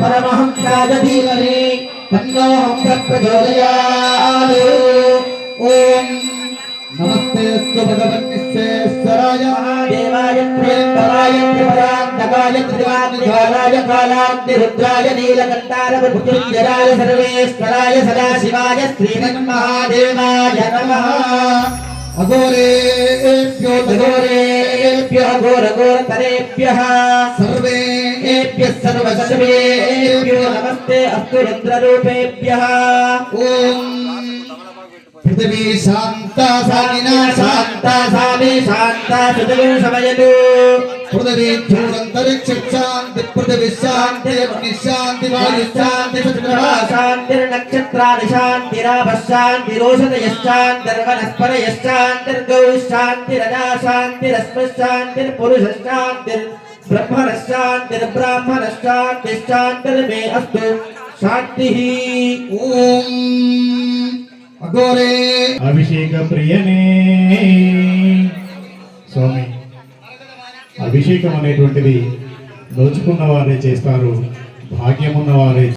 परमहंसाय धीमहि तन्नो हंसः प्रचोदयात्। ओम नमस्तेस्तु भगवन्निश्चेश्वराय महादेवाय त्र्यम्बकाय त्रिपुरान्तकाय त्रिवाग्निज्वालाय कालाग्निरुद्राय नीलकण्ठाय मृत्युञ्जयाय सर्वेश्वराय सदाशिवाय श्रीमन्महादेवाय नमः। अघोरेभ्यो घोरघोरतरेभ्यः सर्वेभ्यः सर्वसर्वेभ्यो नमस्ते अस्तु रुद्ररूपेभ्यः। ओम पृथ्वी शांता सामिना शांता सामे शांता पृथ्वी समयतु। पृथ्वी ध्रुवन्तरिक्ष शांति पृथ्वी शांति अग्नि शांति वायु शांति चंद्रमा शांति नक्षत्राणि शांतिरापः शांतिरोषधयः शांतिर्वनस्पतयः शांतिर्गौः शांतिरजा शांतिरस्मः शांतिर्पुरुषः शांतिर्ब्रह्मणः शांतिर्ब्राह्मणः शांतिः शांतिर्मे अस्तु शांतिः। ओम अघोरे अभिषेक प्रियने స్వామి అభిషేకం అనేటువంటిది దోచుకున్న వారే చేస్తారు, భాగ్యమున్న వారే